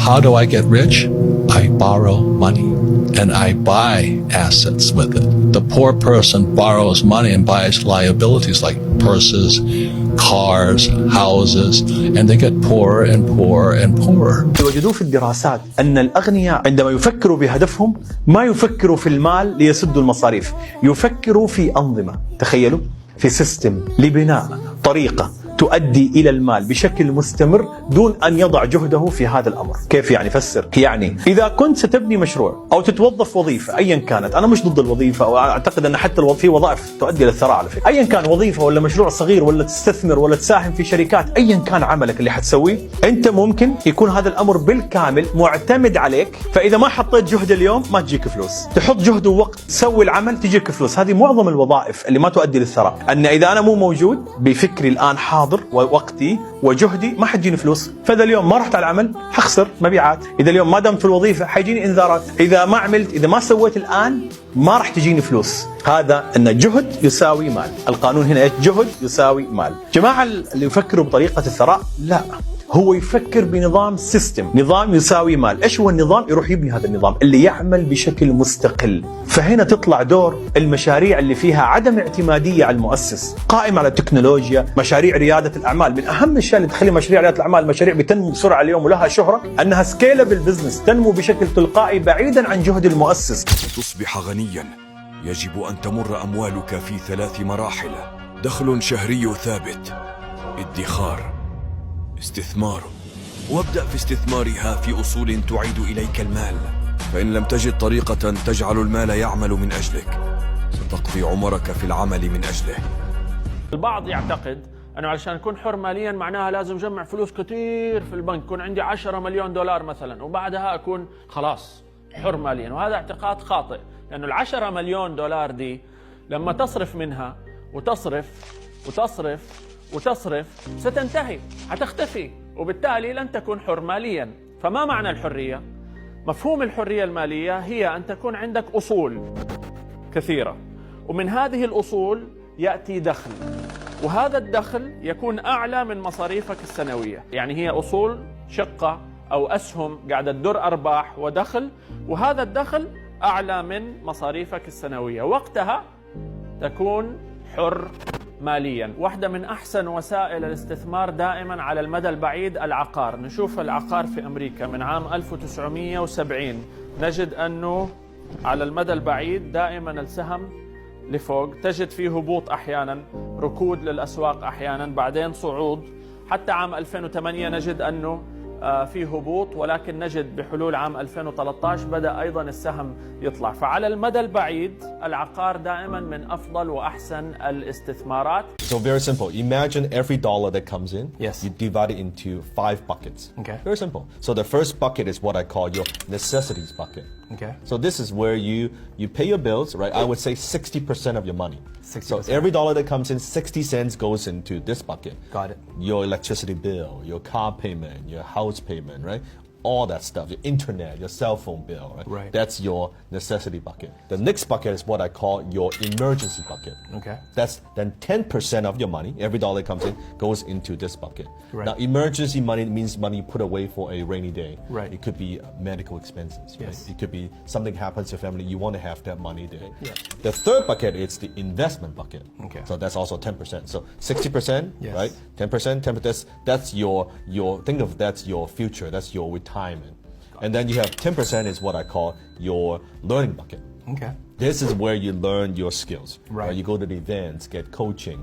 how do I get rich? I borrow money and I buy assets with it. The poor person borrows money and buys liabilities like purses, cars, houses, and they get poorer and poorer and poorer. وجدوا في الدراسات أن الأغنياء عندما يفكروا بهدفهم ما يفكروا في المال ليسدوا المصاريف، يفكروا في أنظمة، تخيلوا، في سيستم لبناء طريقة تؤدي إلى المال بشكل مستمر دون أن يضع جهده في هذا الأمر. كيف يعني؟ فسر. يعني إذا كنت ستبني مشروع أو تتوظف وظيفة أيا كانت، أنا مش ضد الوظيفة وأعتقد أن حتى في وظائف تؤدي للثراء على فكرة، أيا كان وظيفة ولا مشروع صغير ولا تستثمر ولا تساهم في شركات، أيا كان عملك اللي حتسويه، أنت ممكن يكون هذا الأمر بالكامل معتمد عليك، فإذا ما حطيت جهد اليوم ما تجيك فلوس، تحط جهد ووقت تسوي العمل تجيك فلوس. هذه معظم الوظائف اللي ما تؤدي للثراء، أن إذا أنا مو موجود بفكري الآن حاضر ووقتي وجهدي ما حتجيني فلوس، فإذا اليوم ما رحت على العمل حخسر مبيعات، إذا اليوم ما دمت في الوظيفة حيجيني إنذارات، إذا ما عملت، إذا ما سويت الآن ما راح تجيني فلوس. هذا أن جهد يساوي مال. القانون هنا إيش؟ جهد يساوي مال. جماعة اللي يفكروا بطريقة الثراء لا، هو يفكر بنظام سيستم، نظام يساوي مال. ايش هو النظام؟ يروح يبني هذا النظام اللي يعمل بشكل مستقل. فهنا تطلع دور المشاريع اللي فيها عدم اعتمادية على المؤسس، قائم على التكنولوجيا، مشاريع ريادة الأعمال. من أهم الأشياء اللي تخلي مشاريع ريادة الأعمال مشاريع بتنمو بسرعة اليوم ولها شهرة، أنها سكيلبل بزنس، تنمو بشكل تلقائي بعيدا عن جهد المؤسس. تصبح غنيا يجب أن تمر أموالك في 3 مراحل: دخل شهري ثابت، ادخار، استثمار. وابدأ في استثمارها في أصول تعيد إليك المال، فإن لم تجد طريقة تجعل المال يعمل من أجلك ستقضي عمرك في العمل من أجله. البعض يعتقد أنه علشان أكون حر ماليا معناها لازم أجمع فلوس كتير في البنك، يكون عندي 10 مليون دولار مثلا وبعدها أكون خلاص حر ماليا، وهذا اعتقاد خاطئ، لأنه 10 مليون دولار دي لما تصرف منها وتصرف وتصرف وتصرف ستنتهي، حتختفي، وبالتالي لن تكون حر ماليا. فما معنى الحرية؟ مفهوم الحرية المالية هي أن تكون عندك أصول كثيرة، ومن هذه الأصول يأتي دخل، وهذا الدخل يكون أعلى من مصاريفك السنوية. يعني هي أصول شقة أو أسهم قاعدة تدر أرباح ودخل، وهذا الدخل أعلى من مصاريفك السنوية، وقتها تكون حر ماليا. واحدة من أحسن وسائل الاستثمار دائما على المدى البعيد العقار. نشوف العقار في أمريكا من عام 1970 نجد أنه على المدى البعيد دائما السهم لفوق، تجد فيه هبوط أحيانا، ركود للأسواق أحيانا، بعدين صعود. حتى عام 2008 نجد أنه في هبوط، ولكن نجد بحلول عام 2013 بدأ أيضا السهم يطلع. فعلى المدى البعيد العقار دائما من أفضل وأحسن الاستثمارات. So very simple. Imagine every dollar that comes in, Yes. you divide it into 5 buckets. Okay. Very simple. So the first bucket is what I call your necessities bucket. Okay. So this is where you pay your bills, right? I would say 60% of your money. 60%. So every dollar that comes in, 60 cents goes into this bucket. Got it. Your electricity bill, your car payment, your house payment, right? All that stuff, your internet, your cell phone bill, right? Right. That's your necessity bucket. The next bucket is what I call your emergency bucket. Okay. That's then 10% of your money, every dollar that comes in, goes into this bucket. Right. Now, emergency money means money put away for a rainy day. Right. It could be medical expenses. Right? Yes. It could be something happens to your family, you want to have that money there. Yeah. The third bucket is the investment bucket. Okay. So that's also 10%. So 60%, Yes. right? 10%, 10%, that's your, think of that's your future, that's your retirement. And then you have 10% is what I call your learning bucket. Okay. This is where you learn your skills. Right. You go to the events, get coaching,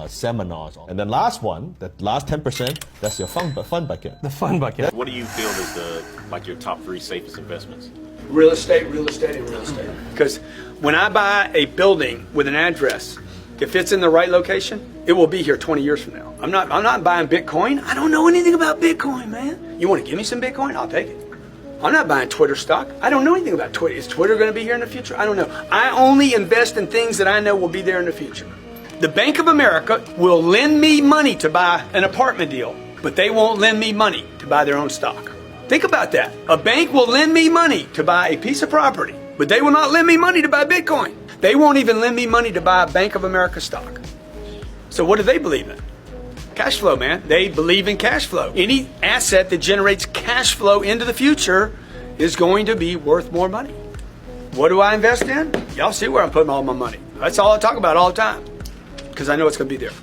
seminars. And then last one, that last 10%, that's your fun bucket. The fun bucket. What do you feel is your top 3 safest investments? Real estate, and real estate. Because when I buy a building with an address, if it's in the right location, it will be here 20 years from now. I'm not buying Bitcoin. I don't know anything about Bitcoin, man. You want to give me some Bitcoin? I'll take it. I'm not buying Twitter stock. I don't know anything about Twitter. Is Twitter going to be here in the future? I don't know. I only invest in things that I know will be there in the future. The Bank of America will lend me money to buy an apartment deal, but they won't lend me money to buy their own stock. Think about that. A bank will lend me money to buy a piece of property, but they will not lend me money to buy Bitcoin. They won't even lend me money to buy a Bank of America stock. So what do they believe in? Cash flow, man. They believe in cash flow. Any asset that generates cash flow into the future is going to be worth more money. What do I invest in? Y'all see where I'm putting all my money. That's all I talk about all the time because I know it's going to be there.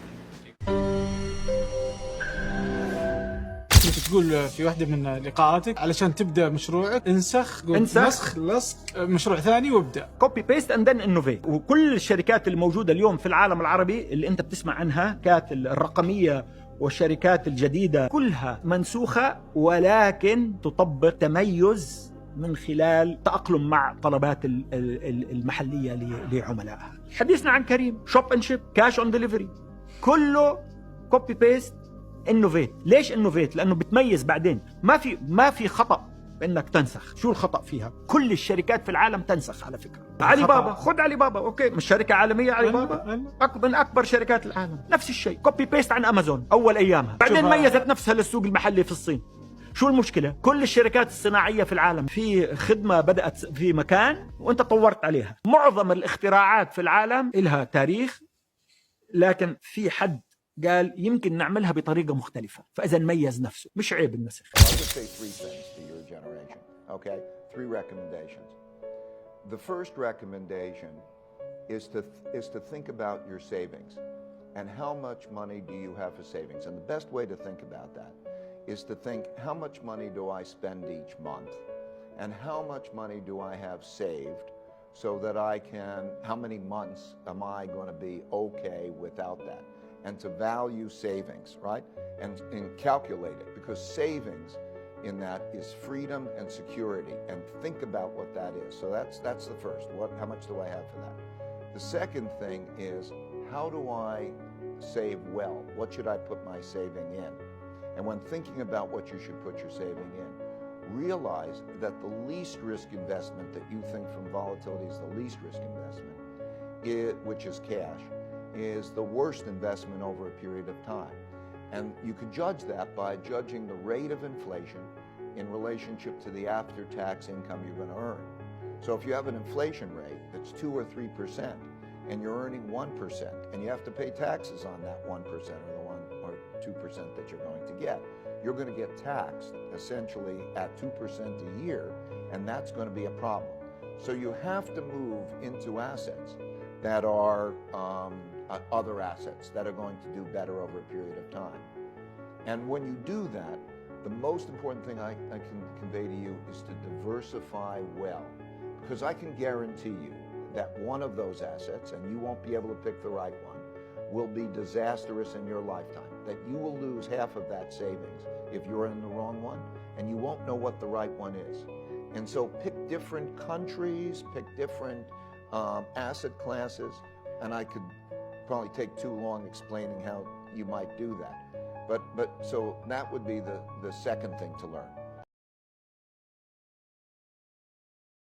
كنت تقول في واحدة من لقاءاتك علشان تبدأ مشروعك انسخ لصق مشروع ثاني وابدأ. كوبي بيست اند ذن انوفيت. وكل الشركات الموجودة اليوم في العالم العربي اللي انت بتسمع عنها، الشركات الرقمية والشركات الجديدة كلها منسوخة، ولكن تطبق تميز من خلال تأقلم مع طلبات المحلية لعملائها. حديثنا عن كريم، شوب اند شيب، كاش اون ديليفري، كله كوبي بيست انوفيت. ليش انوفيت؟ لانه بتميز بعدين. ما في خطأ بانك تنسخ. شو الخطأ فيها؟ كل الشركات في العالم تنسخ على فكرة. علي بابا، خذ علي بابا، اوكي، مش شركة عالمية علي بابا؟ من اكبر شركات العالم. نفس الشيء، كوبي بيست عن امازون اول ايامها، بعدين ميزت نفسها للسوق المحلي في الصين. شو المشكلة؟ كل الشركات الصناعية في العالم في خدمة بدأت في مكان وانت طورت عليها. معظم الاختراعات في العالم إلها تاريخ، لكن في حد قال يمكن نعملها بطريقة مختلفة، فإذا ميز نفسه. مش عيب النسخ. I'll just say three things to your generation, okay? Three recommendations. The first recommendation is to think about your savings and how much money do you have for savings. And the best way to think about that is to think, how much money do I spend each month? And how much money do I have saved so that I can, how many months am I going to be okay without that? And to value savings, right? And calculate it, because savings in that is freedom and security. And think about what that is. So that's the first. How much do I have for that? The second thing is, how do I save well? What should I put my saving in? And when thinking about what you should put your saving in, realize that the least risk investment that you think from volatility is the least risk investment, which is cash, is the worst investment over a period of time. And you can judge that by judging the rate of inflation in relationship to the after-tax income you're going to earn. So if you have an inflation rate that's 2 or 3% and you're earning 1% and you have to pay taxes on that 1% or the 1 or 2% that you're going to get, you're going to get taxed essentially at 2% a year, and that's going to be a problem. So you have to move into assets that are other assets that are going to do better over a period of time. And when you do that, the most important thing I can convey to you is to diversify well, because I can guarantee you that one of those assets, and you won't be able to pick the right one, will be disastrous in your lifetime, that you will lose half of that savings if you're in the wrong one, and you won't know what the right one is. And so pick different countries, pick different asset classes, and I could probably take too long explaining how you might do that. But so that would be the second thing to learn.